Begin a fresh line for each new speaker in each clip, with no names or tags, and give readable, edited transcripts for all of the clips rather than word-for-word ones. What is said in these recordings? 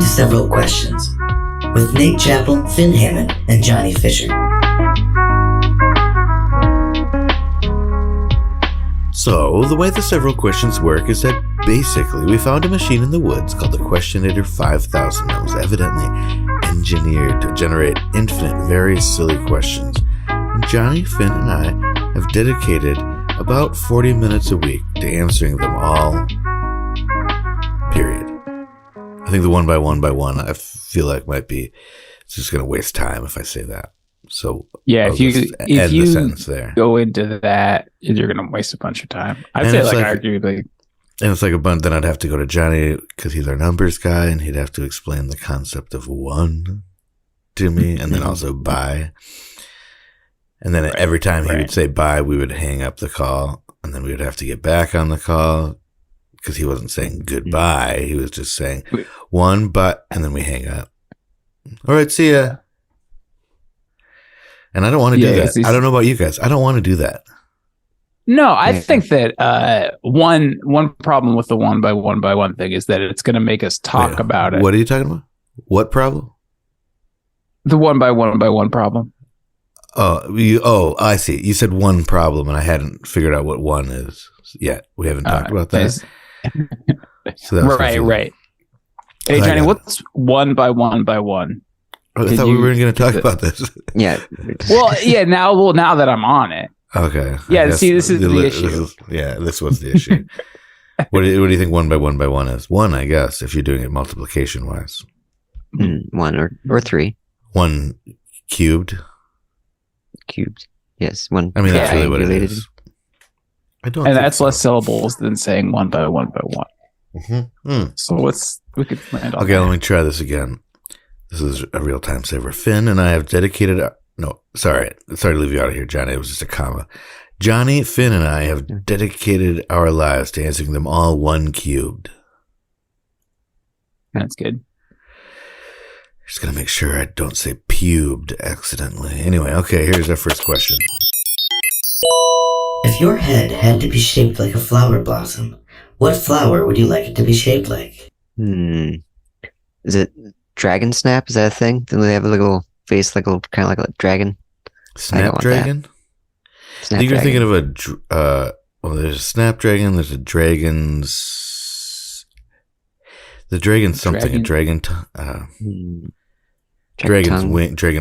to Several Questions with Nate Chappell, Finn Hammond, and Johnny Fisher.
So, the way the Several Questions work is that basically we found a machine in the woods called the Questionator 5000 that was evidently engineered to generate infinite, very silly questions. And Johnny, Finn, and I have dedicated about 40 minutes a week to answering them all. Period. I think the one by one, I feel like might be, it's just going to waste time if I say that. So
yeah,
if you the sentence there.
Go into that, you're going to waste a bunch of time. I'd say arguably.
And it's like a bunch, then I'd have to go to Johnny because he's our numbers guy and he'd have to explain the concept of one to me and then also bye. And then every time he would say bye, we would hang up the call and then we would have to get back on the call because he wasn't saying goodbye. He was just saying one, but, and then we hang up. All right, see ya. And I don't want to do that. I don't know about you guys. I don't want to do that.
No, I think that one problem with the one by one thing is that it's going to make us talk about it.
What are you talking about? What problem?
The one by one problem.
Oh, I see. You said one problem, and I hadn't figured out what one is yet. We haven't talked about that. So
right. Hey, Johnny, what's one by one?
Oh, I thought we weren't going to talk about this.
Yeah.
Now that I'm on it.
Okay.
Yeah. See, this is the issue.
This was the issue. What do you think one by one is? One, I guess, if you're doing it multiplication wise.
One or three.
One cubed.
Cubed. Yes. One.
I mean, that's really what it is.
And that's less syllables than saying one by one. So we could land on
Okay, let me try this again. This is a real time saver. Finn and I have dedicated. Sorry to leave you out of here, Johnny. It was just a comma. Johnny, Finn, and I have dedicated our lives to answering them all one cubed.
That's good.
Just gonna make sure I don't say pubed accidentally. Anyway, okay, here's our first question.
If your head had to be shaped like a flower blossom, what flower would you like it to be shaped like?
Is it dragon snap? Is that a thing? Do they have a little face like a kind of like a dragon?
Snapdragon? I think you're thinking of there's a snapdragon, there's a dragon's... The dragon's something, dragon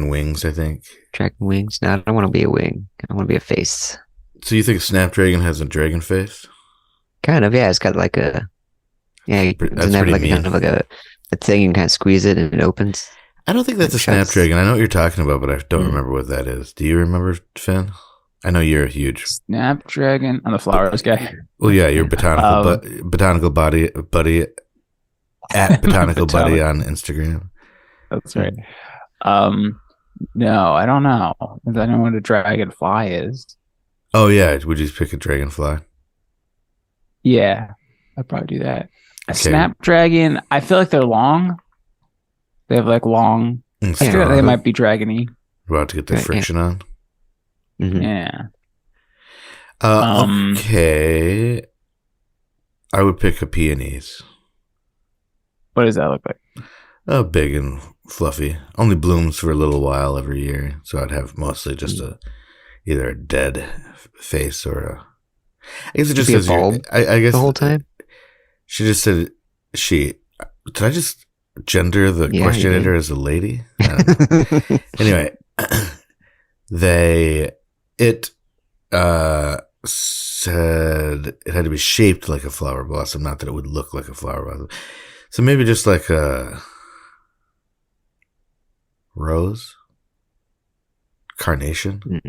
wings, I think.
Dragon wings? No, I don't want to be a wing. I want to be a face.
So you think Snapdragon has a dragon face?
Kind of, yeah. It's got like a... Yeah, it doesn't have like kind of like a thing. You can kind of squeeze it and it opens.
I don't think that's a Snapdragon. I know what you're talking about, but I don't remember what that is. Do you remember, Finn? I know you're a huge...
Snapdragon? I'm the flowers guy.
Well, yeah, you're botanical buddy at botanical buddy on Instagram.
That's right. No, I don't know. I don't know what a dragonfly is.
Oh, yeah. Would you pick a dragonfly?
Yeah, I'd probably do that. A snapdragon, I feel like they're long. They have like long... I feel like they might be dragony.
About to get their friction on?
Mm-hmm. Yeah.
Okay. I would pick a peonies.
What does that look like?
Big and fluffy. Only blooms for a little while every year. So I'd have mostly just either a dead face or a... I guess it just says... I guess
the whole time?
She just said... Did I just gender the questionnator as a lady? Anyway, it said it had to be shaped like a flower blossom, not that it would look like a flower blossom. So maybe just like a rose, carnation,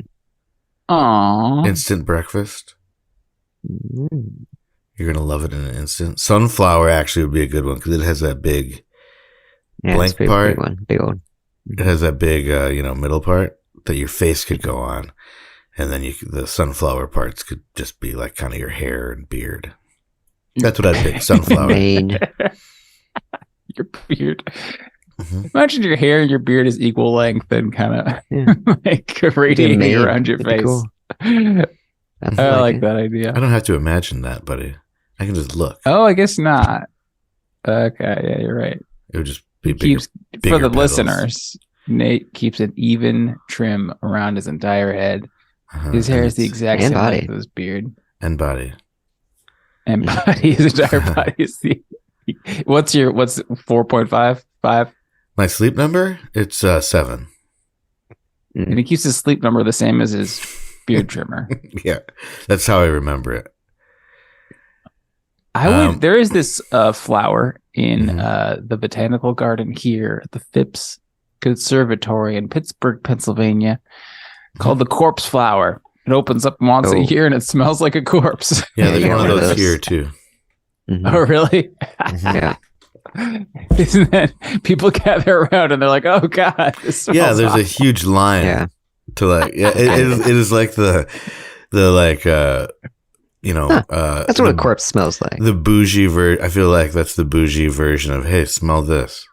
instant breakfast. You're gonna love it in an instant. Sunflower actually would be a good one because it has that big blank part.
Big one.
It has that big, middle part that your face could go on, and then the sunflower parts could just be like kind of your hair and beard. That's what I'd pick. Sunflower.
Your beard. Mm-hmm. Imagine your hair and your beard is equal length and kind of like radiating around your face. Cool. I like that idea.
I don't have to imagine that, buddy. I can just look.
Oh, I guess not. Okay, yeah, you're right.
It would just
keeps for the
pedals.
listeners. Nate keeps an even trim around his entire head. His hair is the exact same length as his beard
and body.
And body, his entire body is the. What's 4.5? 5?
My sleep number? It's 7.
And he keeps his sleep number the same as his beard trimmer.
Yeah, that's how I remember it.
There is this flower in the botanical garden here at the Phipps Conservatory in Pittsburgh, Pennsylvania, called the corpse flower. It opens up once a year and it smells like a corpse.
Yeah, there's one of those here too.
Mm-hmm. Oh, really?
Yeah.
Isn't that people gather around and they're like, "Oh God, this smells
yeah." There's
awful.
a huge line.
Yeah.
To like, yeah, it is like the like
that's what a corpse smells like.
The bougie I feel like that's the bougie version of, hey, smell this.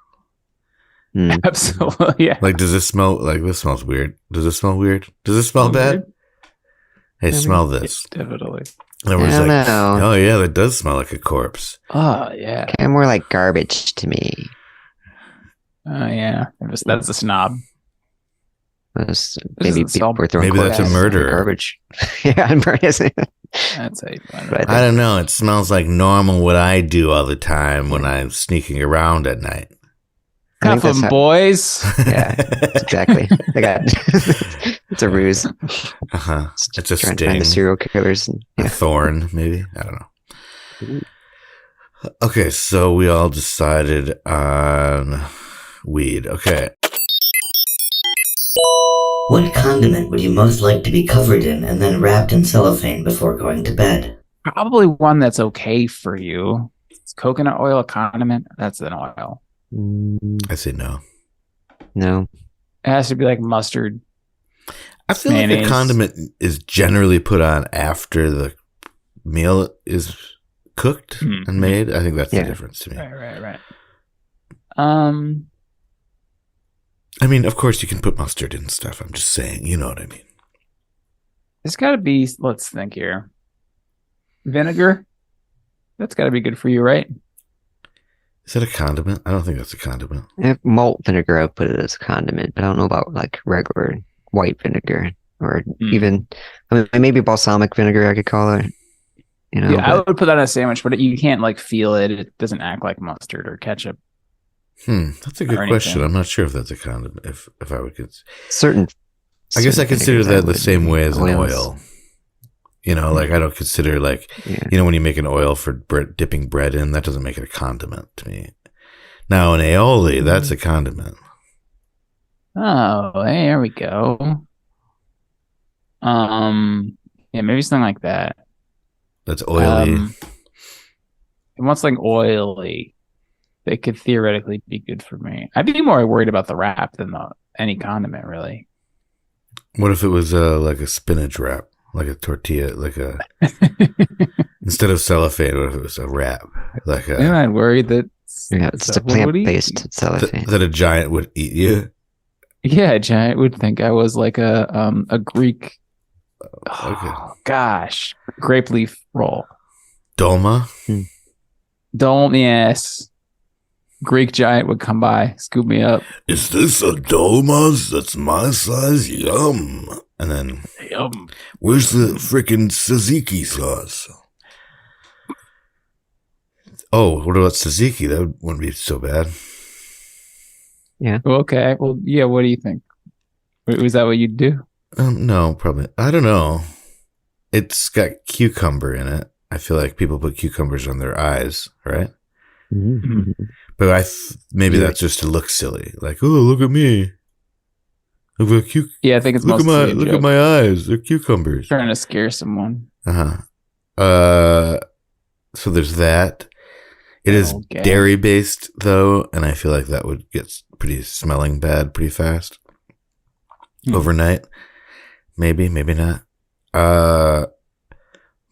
Absolutely, yeah.
Like, does this smell like this? Smells weird. Does it smell weird? Does it smell bad? Weird? Hey, smell this.
Definitely.
And everyone's like, oh yeah, that does smell like a corpse.
Oh yeah,
kind of more like garbage to me.
Oh yeah, that's a snob.
Maybe people were throwing
that's a murderer.
Garbage. Yeah,
that's a.
I don't know. It smells like normal what I do all the time when I'm sneaking around at night.
Cuff them, boys.
Yeah, exactly. It's a ruse.
It's a
trying
sting.
to find the serial killers.
A thorn, maybe. I don't know. Okay, so we all decided on weed. Okay.
What condiment would you most like to be covered in and then wrapped in cellophane before going to bed?
Probably one that's okay for you. Is coconut oil a condiment? That's an oil.
I say no.
No.
It has to be like mustard.
I feel
mayonnaise.
like a condiment is generally put on after the meal is cooked and made. I think that's the difference to me.
Right.
I mean, of course you can put mustard in stuff. I'm just saying, you know what I mean.
It's got to be, let's think here. Vinegar? That's got to be good for you, right?
Is that a condiment? I don't think that's a condiment.
Malt vinegar, I would put it as a condiment, but I don't know about like regular white vinegar or even, I mean, maybe balsamic vinegar, I could call it. You know,
yeah, I would put that on a sandwich, but you can't like feel it. It doesn't act like mustard or ketchup.
That's a good question. I'm not sure if that's a condiment. If I would
certain.
I guess I consider that the same way as an oil. You know, like I don't consider like, you know, when you make an oil for dipping bread in, that doesn't make it a condiment to me. Now, an aioli, that's a condiment.
Oh, hey, there we go. Yeah, maybe something like that.
That's oily.
And what's like oily? It could theoretically be good for me. I'd be more worried about the wrap than any condiment, really.
What if it was like a spinach wrap? Like a tortilla, like a instead of cellophane, what if it was a wrap? Like a
I'm worried that
it's a plant-based cellophane
that a giant would eat you.
Yeah, a giant would think I was like a Greek.
Okay.
Gosh, grape leaf roll.
Dolma.
Yes. Greek giant would come by, scoop me up.
Is this a dolmas? That's my size. Yum. And then, where's the freaking tzatziki sauce? Oh, what about tzatziki? That wouldn't be so bad.
Yeah.
Okay. Well, yeah. What do you think? Was that what you'd do?
No, probably. I don't know. It's got cucumber in it. I feel like people put cucumbers on their eyes, right?
Mm-hmm.
But maybe that's just to look silly. Like, oh, look at me.
Yeah, I think it's
look at my eyes. They're cucumbers.
Trying to scare someone.
So there's that. It is dairy based though, and I feel like that would get pretty smelling bad pretty fast overnight. Maybe not.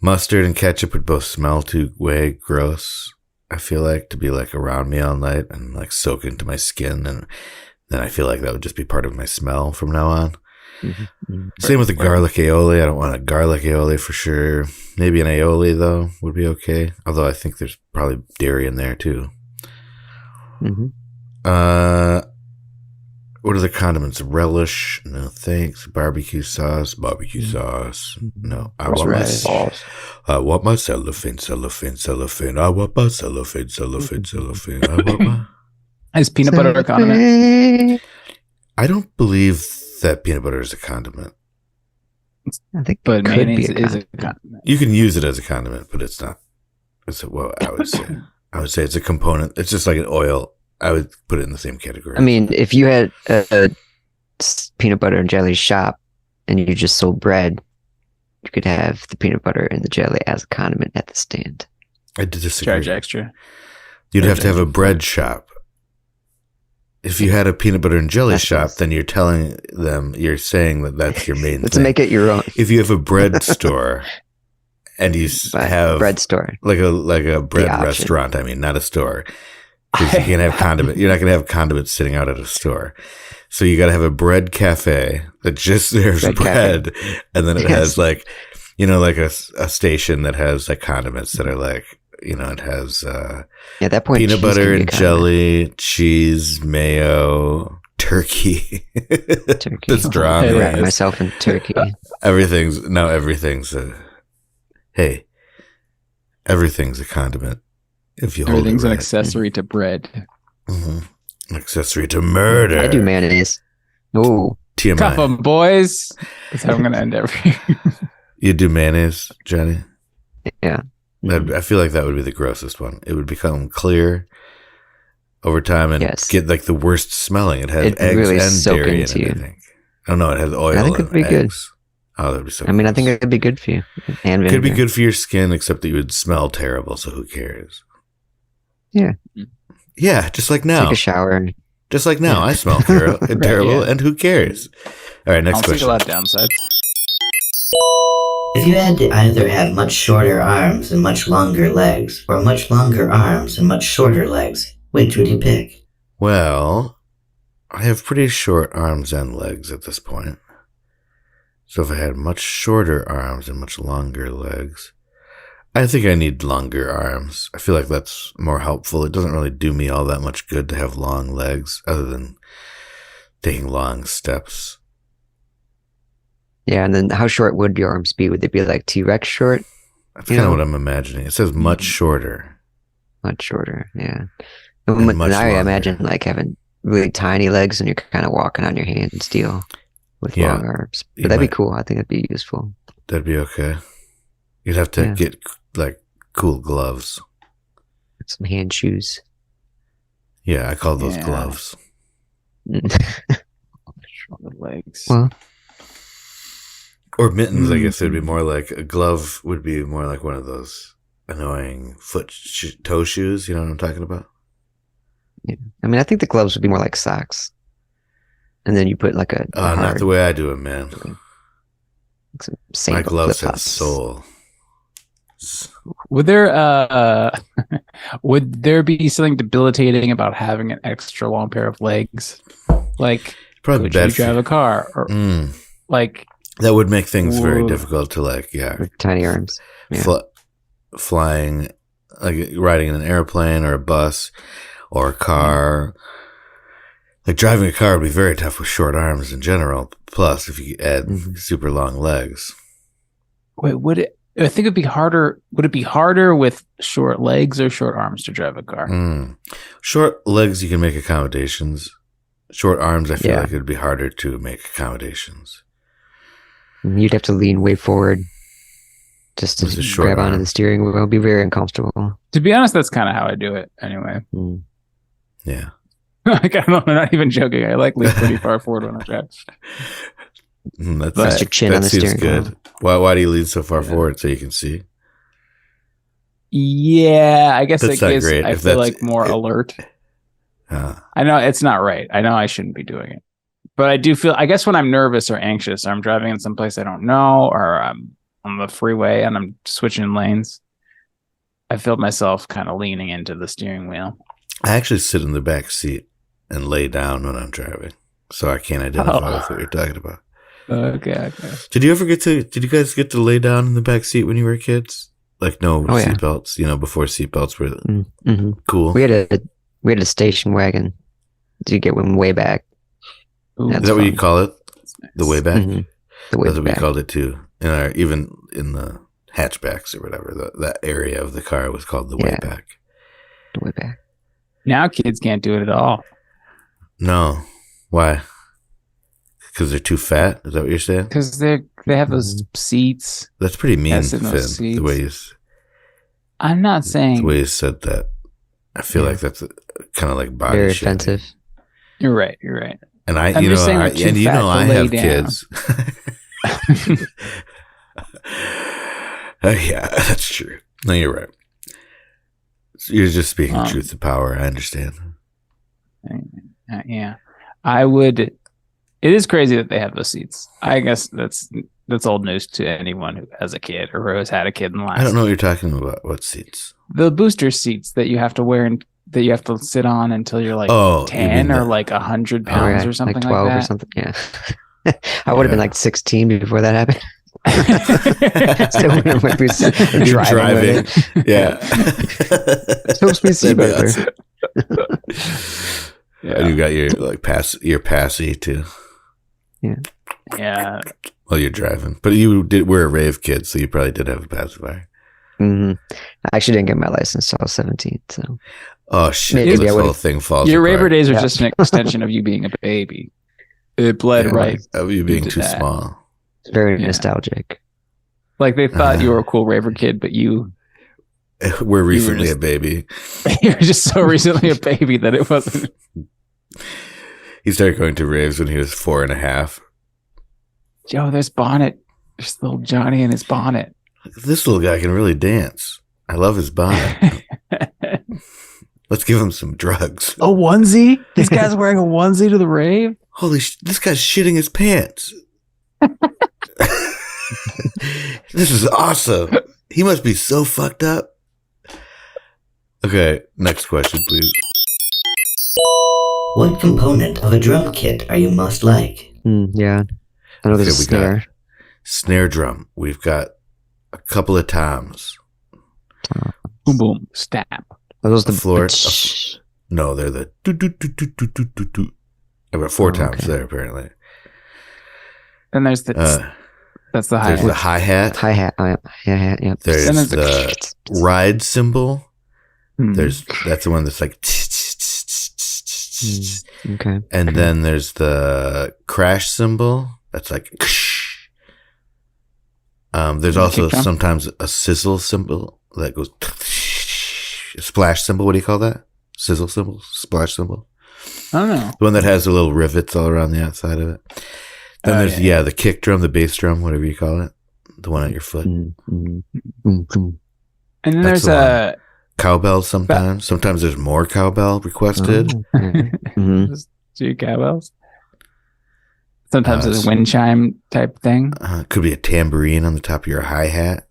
Mustard and ketchup would both smell way gross. I feel like to be like around me all night and like soak into my skin, and then I feel like that would just be part of my smell from now on. Same with the garlic aioli. I don't want a garlic aioli for sure. Maybe an aioli though would be okay. Although I think there's probably dairy in there too. What are the condiments? Relish? No thanks. Barbecue sauce? Barbecue sauce? No. I want my
Sauce.
I want my cellophane. I want my cellophane. I want my...
Is peanut butter a condiment?
I don't believe that peanut butter is a condiment.
I think
But
it could be
mayonnaise
a
is a
condiment.
condiment.
You can use it as a condiment, but it's not. I would say. I would say it's a component. It's just like an oil. I would put it in the same category.
I mean, if you had a peanut butter and jelly shop and you just sold bread, you could have the peanut butter and the jelly as a condiment at the stand.
I disagree.
Charge extra.
You'd have to have a bread shop. If you had a peanut butter and jelly shop, then you're saying that that's your main
Let's
thing.
make it your own.
If you have a bread store and you have
bread store,
like a bread
option.
restaurant, I mean, not a store. Because you can't have condiment. You're not going to have condiments sitting out at a store. So you got to have a bread cafe that just serves bread. And then it has like a station that has like condiments that are like, it has
at that point,
peanut
cheese
butter
can be a
and
condiment.
jelly, cheese, mayo, turkey.
Turkey.
The strong
Hey,
Wrap
rice.
myself in turkey.
Everything's a condiment. If you hold
Everything's
it
an
right.
accessory to bread.
Mm-hmm. Accessory to murder.
I do mayonnaise. Oh,
TMI.
Cuff 'em, boys. That's how I'm going to end every.
You do mayonnaise, Johnny?
yeah.
I feel like that would be the grossest one. It would become clear over time and
Yes.
get like the worst smelling. It has
It
eggs
really
and
soak
dairy in
into
it, I
you.
think. I don't know. It has oil
I think
and
it'd be good.
eggs. Oh, that'd be so
I mean, I
gross.
think it'd be good for you. And
It could be
vinegar.
good for your skin, except that you would smell terrible, so who cares?
Yeah.
Yeah, just like now.
Take a shower.
Just like now. I smell terrible,
yeah.
and who cares? All right, next
I'll see a
question.
lot of downsides.
If you had to either have much shorter arms and much longer legs, or much longer arms and much shorter legs, which would you pick?
Well, I have pretty short arms and legs at this point. So if I had much shorter arms and much longer legs, I think I need longer arms. I feel like that's more helpful. It doesn't really do me all that much good to have long legs other than taking long steps.
Yeah, and then how short would your arms be? Would they be like T-Rex short?
That's kind of what I'm imagining. It says much shorter.
Much shorter, yeah.
And
And
much
I
longer.
imagine like having really tiny legs and you're kind of walking on your hands still with
Yeah.
long arms.
You
But that'd
might-
be cool. I think that'd be useful.
That'd be okay. You'd have to
Yeah.
get like cool gloves.
Some hand shoes.
Yeah, I call those
Yeah.
gloves.
Shorter legs.
Well,
Or mittens, I guess it'd be more like a glove would be more like one of those annoying toe shoes. You know what I'm talking about?
I mean, I think the gloves would be more like socks. And then you put like a
Not
hard,
the way I do it, man.
like some
My
sandal
gloves have
flip-flops.
soul.
Would there would there be something debilitating about having an extra long pair of legs? Like,
Probably
could you
bad for
drive a car? Or like,
That would make things very
Whoa.
difficult to
With tiny arms. Yeah.
flying, like riding in an airplane or a bus or a car. Like driving a car would be very tough with short arms in general. Plus, if you add super long legs.
wait, would it? I think it'd be harder. Would it be harder with short legs or short arms to drive a car?
Short legs, you can make accommodations. Short arms, I feel
Yeah.
like it'd be harder to make accommodations.
You'd have to lean way forward just
With a
to
short
grab onto
arm.
the steering wheel. It'd be very uncomfortable.
To be honest, that's kind of how I do it anyway.
Mm.
Yeah.
Like, I don't know, I'm not even joking. I like lean pretty far forward when I drive.
That's
Rest
your chin
that
on the
seems
steering
good.
wheel.
Why do you lean so far forward so you can see?
Yeah, I guess
That's
it
not
gives.
great.
I
If
feel
that's-
like more alert.
Uh,
I know it's not right. I know I shouldn't be doing it, but I do feel. I guess when I'm nervous or anxious, or I'm driving in some place I don't know, or I'm on the freeway and I'm switching lanes, I feel myself kind of leaning into the steering wheel.
I actually sit in the back seat and lay down when I'm driving, so I can't identify with what you're talking about.
Okay.
Did you guys get to lay down in the back seat when you were kids? Like no
Oh, yeah.
seatbelts, before seatbelts were
Mm-hmm.
cool.
We had a station wagon Do you get one way back?
Ooh,
Is that what you call it?
that's
The
nice.
way back?
Mhm. The way
That's what we
back.
called it too. Even in the hatchbacks or whatever, that area of the car was called the way
Yeah.
back.
The way back.
Now kids can't do it at all.
No. Why? Because they're too fat? Is that what you're saying?
Because they have those seats.
That's pretty mean,
Yes, in
Finn,
those
the way
I'm not
the
saying
way you said that. I feel
Yeah.
like that's kind of like body
Very
shaming.
offensive.
you're right. You're right.
And
I'm just saying they're too
and you
fat
know
to
I
lay
have
down.
kids. Yeah, that's true. No, you're right. You're just speaking truth to power. I understand.
Yeah, I would. It is crazy that they have those seats. I guess that's old news to anyone who has a kid or who has had a kid in the last.
I don't know what you're talking about. What seats?
The booster seats that you have to wear and that you have to sit on until you're like
Oh, you
10
mean
or
the-
like 100
Oh,
pounds
yeah,
or something
like 12
like
or
that.
something. Yeah. I would have been
Yeah.
like 16 before that happened. Still wearing my boots,
You're
driving with it.
Yeah.
Helps me see
That'd be
better.
awesome. And you got your your passy too.
Yeah.
While you're driving, but you were a rave kid, so you probably did have a pacifier.
I actually didn't get my license until I was 17. So
Oh shit!
Maybe
This
I
whole
would've-
thing falls
Your
apart.
raver days are
Yeah.
just an extension of you being a baby. It bled
Yeah,
right.
of you being
into
too
that.
small.
it's very
Yeah.
nostalgic.
Like they thought you were a cool raver kid, but you
We're recently
just-
a baby.
you were just so recently a baby that it wasn't.
He started going to raves when he was 4.5.
Joe, there's Bonnet. There's little Johnny in his bonnet.
This little guy can really dance. I love his bonnet. Let's give him some drugs.
A onesie? This guy's wearing a onesie to the rave?
Holy this guy's shitting his pants. This is awesome. He must be so fucked up. Okay, next question, please.
What component of a drum kit are you most like?
Yeah. I know there's a
Okay, we got
snare.
snare drum. We've got a couple of toms.
Boom, boom, stab.
Are those
The
the
floor-
Shh.
No, they're the do do do do do do do do. I've got 4
Oh,
toms
okay.
there apparently.
Then there's the that's the high
There's the hi hat.
Hi-hat. Oh, yeah. Yeah.
There's
Then there's
the ride cymbal.
Hmm.
That's the one that's like.
Okay.
And then there's the crash cymbal. That's like. There's
The
also
kick drum?
sometimes a sizzle cymbal that goes. Splash cymbal. What do you call that? Sizzle cymbal. Splash cymbal.
I don't know.
The one that has the little rivets all around the outside of it. Then
Oh,
there's
yeah.
the kick drum, the bass drum, whatever you call it, the one at your foot.
Mm, mm, boom, boom.
And then
That's
there's
the
a
Cowbell sometimes. Sometimes there's more cowbell requested.
Oh, okay. Mhm.
two cowbells. Sometimes there's
s-
a wind chime type thing.
Could be a tambourine on the top of your hi hat.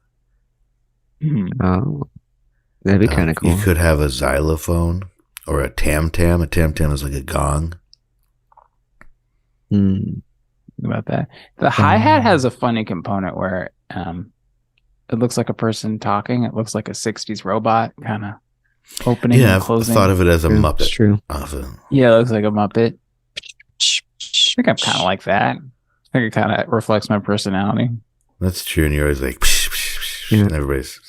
Hmm.
Oh, that'd be kind of cool.
You could have a xylophone or a tam tam. A tam tam is like a gong.
Mm.
Think about that. The hi hat has a funny component where it looks like a person talking. It looks like a '60s robot kind of opening
Yeah,
and
I've
closing.
thought of it as a
True,
Muppet.
It's true.
Often.
Yeah, it looks like a Muppet. I think I'm kind of like that. I think it kind of reflects my personality.
That's true. And you're always like, psh, psh, psh,
Yeah.
and everybody's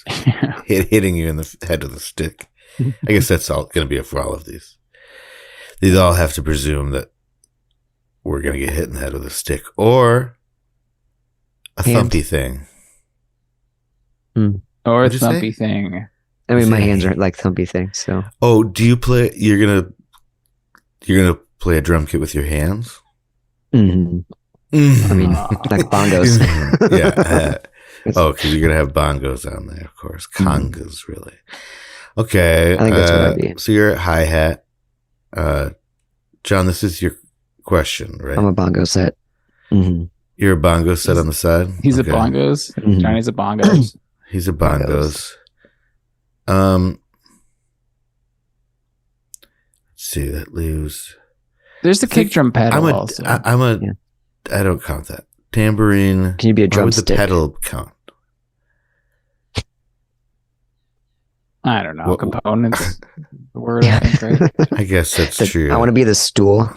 hitting you in the head with a stick. I guess that's all going to be for all of these. These all have to presume that we're going to get hit in the head with a stick or a
Hands.
thumpy thing.
Or a
What'd you say?
thumpy thing.
I mean, my
Yeah.
hands are like thumpy things, so
Oh, do you play? You're gonna play a drum kit with your hands?
mhm. I mean, like bongos.
Yeah. Oh, because you're gonna have bongos on there, of course. Congas, really. Okay.
I think that's what I'd be.
So you're at hi hat. John, this is your question, right?
I'm a bongo set. hmm
You're a bongo set on the side.
He's
Okay.
a bongos.
Mhm.
Johnny's a bongos.
He's a bongos.
Bongos.
Let's see. That leaves.
There's the
I think
kick drum pedal
I'm
also.
Yeah.
I don't count that. Tambourine.
Can you be a
Why would the
drumstick?
pedal count?
I don't know.
What-
Components. The word, I think, right?
I guess that's true.
I want to be the stool.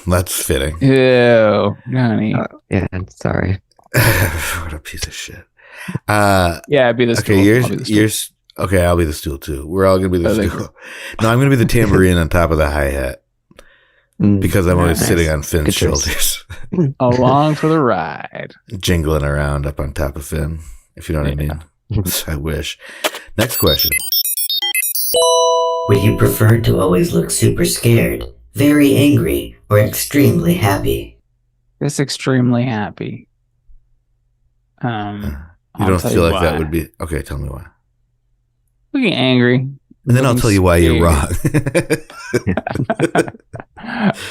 That's fitting.
Ew, honey.
Yeah, sorry.
What a piece of shit.
Yeah, I'd be the stool.
Okay,
I'll be the stool.
okay. I'll be the stool too. We're all gonna be the
I think
stool. No, I'm gonna be the tambourine on top of the hi hat because I'm always
Nice.
sitting on Finn's
Good choice.
shoulders,
Along for the ride.
jingling around up on top of Finn. If you know what I mean. I wish. Next question.
Would you prefer to always look super scared, very angry, or extremely happy?
Just extremely happy.
You
I'll
don't
tell
feel
you
like that
why.
would be okay? Tell me why.
Looking angry.
And then I'll tell you why you're wrong.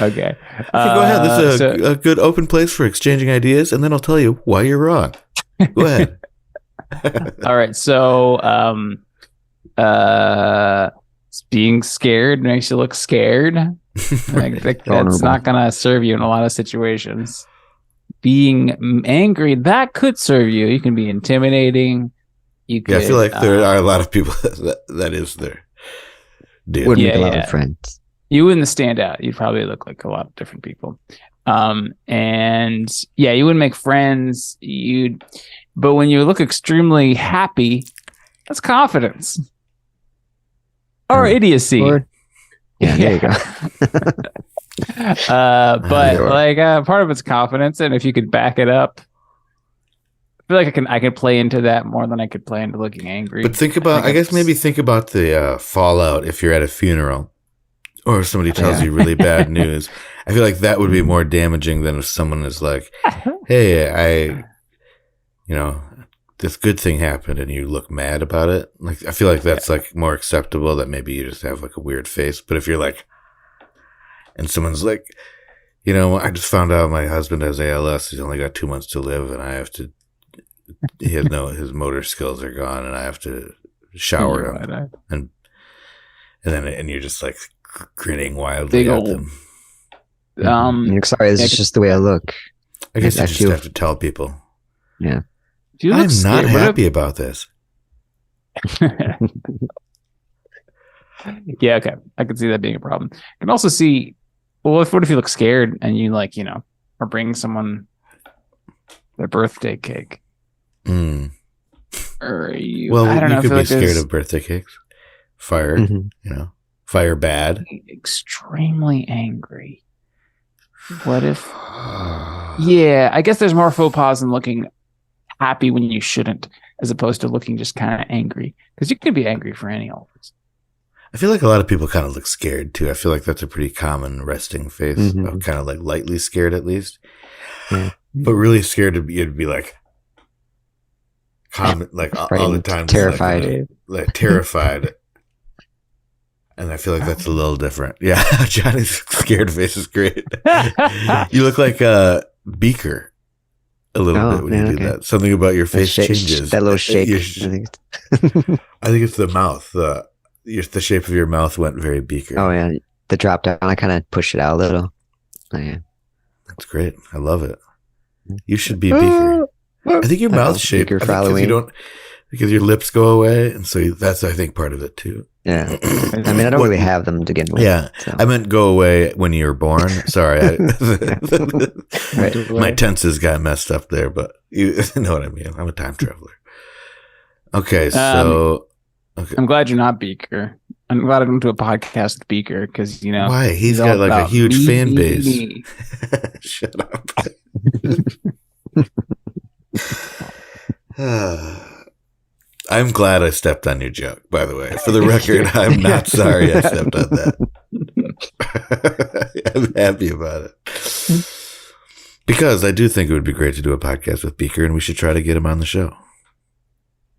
Okay.
Go ahead. This is a good open place for exchanging ideas, and then I'll tell you why you're wrong. Go ahead.
All right. So, being scared makes you look scared. That's
Vulnerable.
not going to serve you in a lot of situations. Being angry, that could serve you. You can be intimidating. You could,
Yeah, I feel like there are a lot of people that is their deal.
Wouldn't
Yeah,
make a lot
yeah.
of friends.
you wouldn't stand out. You'd probably look like a lot of different people. And yeah, you wouldn't make friends. But when you look extremely happy, that's confidence or idiocy.
Yeah, there you go.
But
Sure.
like part of it's confidence, and if you could back it up, I feel like I can play into that more than I could play into looking angry.
But think about, I guess maybe think about the fallout if you're at a funeral or if somebody tells you really bad news. I feel like that would be more damaging than if someone is like, hey, this good thing happened and you look mad about it. Like, I feel like that's like more acceptable that maybe you just have like a weird face. But if you're like, and someone's like, I just found out my husband has ALS. He's only got 2 months to live and his motor skills are gone and I have to shower him. And then you're just like grinning wildly
Big
at
old-
them.
You're sorry, this is just the way I look.
I guess you
That's
just
you.
have to tell people.
Yeah.
Do you look
I'm not
scared? What
happy about this.
Yeah, okay. I can see that being a problem. I can also see, well, what if you look scared and you are bringing someone their birthday cake?
Mm.
Or you,
Well,
I don't know.
you
I
could
feel
be
like
scared
there's
of birthday cakes. Fire,
Mhm.
fire bad.
extremely angry. What if? Yeah, I guess there's more faux pas in looking happy when you shouldn't, as opposed to looking just kind of angry. Because you can be angry for any old reason.
I feel like a lot of people kind of look scared too. I feel like that's a pretty common resting face.
Mhm.
Kind of like lightly scared at least.
Yeah.
But really scared, you'd be like, all the time.
Terrified.
Like terrified. And I feel like that's a little different. Yeah, Johnny's scared face is great. You look like Beaker a little bit when you do that. Something about your face changes.
That little shake.
Your
I think.
I think it's the mouth. The shape of your mouth went very Beaker.
Oh yeah, the drop down. I kind of push it out a little. Oh, yeah.
That's great. I love it. You should be Beaker. I think your mouth's shaped.
Beaker
I
for
think
Halloween.
because your lips go away, and so that's I think part of it too.
Yeah. I mean, I don't really have them to begin with.
Yeah,
So.
I meant go away when you were born. Sorry,
Right.
my tenses got messed up there, but you know what I mean. I'm a time traveler. Okay, so
I'm glad you're not Beaker. I'm glad I went to a podcast with Beaker because
why? He's
all
got like a
about
huge
me,
fan
me,
base.
me.
Shut up. I'm glad I stepped on your joke, by the way. For the record, I'm not sorry I stepped on that. I'm happy about it. Because I do think it would be great to do a podcast with Beaker, and we should try to get him on the show.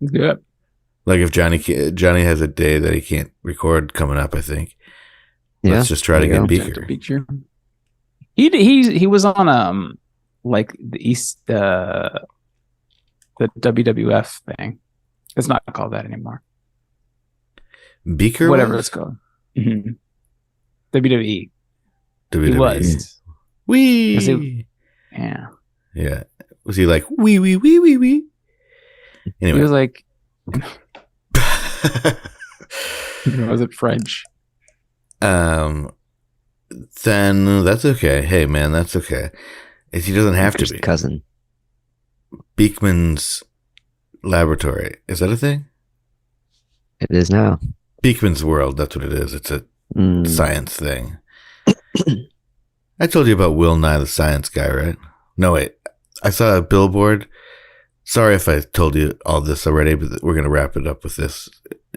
Good.
Like if Johnny has a day that he can't record coming up, I think.
Yeah,
Let's just try to
there you
get
go.
Beaker.
He was on like the WWF thing. It's not called that anymore.
Beaker?
Whatever
was?
it's called. Mm-hmm. WWE.
WWE.
He was.
Wee.
Was he- Yeah.
Yeah. Was he like, wee, wee, wee, wee, wee? Anyway.
He was like Was it French?
Then that's okay. Hey, man, that's okay. He doesn't have to
First
be.
cousin.
Beekman's Laboratory. Is that a thing?
It is now.
Beekman's World. That's what it is. It's a
Mm.
science thing. I told you about Will Nye, the science guy, right? No, wait. I saw a billboard. Sorry if I told you all this already, but we're going to wrap it up with this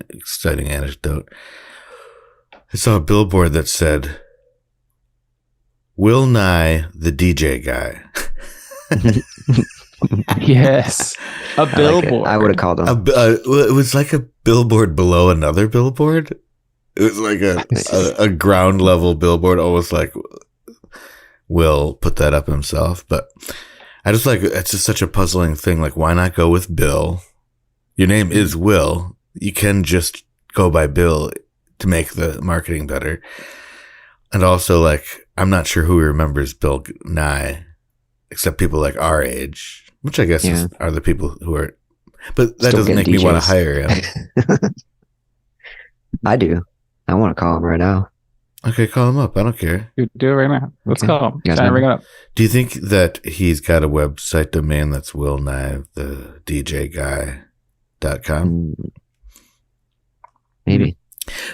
exciting anecdote. I saw a billboard that said, Will Nye, the DJ guy.
Yes, a billboard.
I would have called him.
It was like a billboard below another billboard. It was like a ground level billboard, almost like Will put that up himself. But I just like, it's just such a puzzling thing. Like, why not go with Bill? Your name is Will. You can just go by Bill to make the marketing better. And also, like, I'm not sure who remembers Bill Nye, except people like our age, which I guess are the people who are. But that
Still
doesn't make
getting
me want to
DJs.
hire him.
I do. I want to call him right now.
Okay, call him up. I don't care.
Do it right now. Let's
Okay.
call him.
You guys
Trying to
know?
bring it up.
Do you think that he's got a website domain that's Will Nye, the DJ guy.com?
Maybe.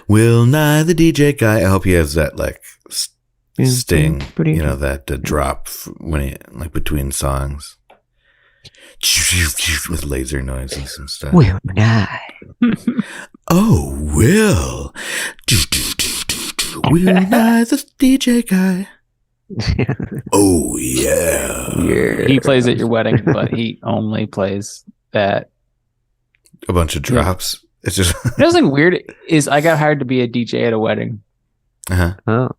Will Nye, the DJ guy. I hope he has that like sting,
Pretty
you know, that drop when he like between songs with laser noises and stuff.
Will Nye.
Oh, Will. Will Nye, the DJ guy. Oh, yeah.
He plays at your wedding, but he only plays that.
A bunch of drops. It's just.
You know something weird is I got hired to be a DJ at a wedding.
Uh-huh.
Oh,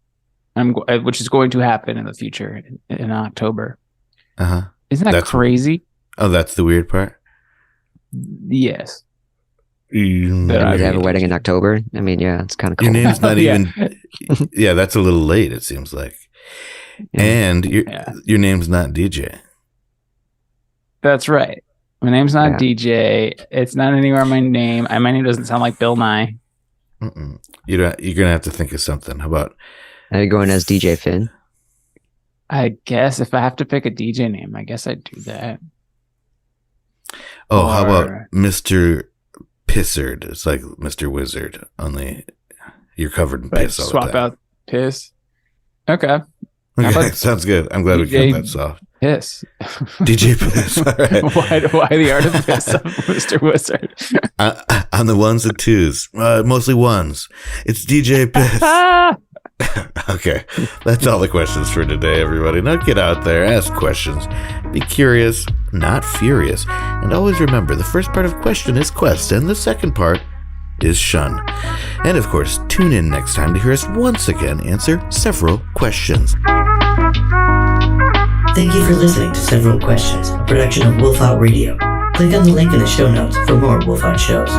Which is going to happen in the future in October.
Uh-huh.
Isn't that
That's-
crazy?
Oh, that's the weird part?
Yes.
Mm,
That
and
I
we have a
mean-
wedding in October. I mean, yeah, it's kind of
Your
cool.
name's not
Yeah.
even. Yeah, that's a little late, it seems like.
Yeah.
And
Yeah.
your name's not DJ.
That's right. My name's not
Yeah.
DJ. It's not anywhere on my name. My name doesn't sound like Bill Nye.
Mm-mm. You're going to have to think of something. How about.
Are you going as DJ Finn?
I guess if I have to pick a DJ name, I guess I'd do that.
Oh, how about
Or-
Mr. Pissard? It's like Mr. Wizard, only you're covered in
But
piss all the
swap
time.
out piss. Okay. How
Okay,
about
sounds good. I'm glad we
DJ
kept that soft.
Piss.
DJ Piss. All right.
why the art of piss of Mr. Wizard?
On the ones and twos, mostly ones. It's DJ Piss. Okay, that's all the questions for today, everybody. Now get out there, ask questions, be curious, not furious, and always remember the first part of question is quest, and the second part is shun. And of course, tune in next time to hear us once again answer several questions.
Thank you for listening to Several Questions, a production of Wolf Out Radio. Click on the link in the show notes for more Wolf Out shows.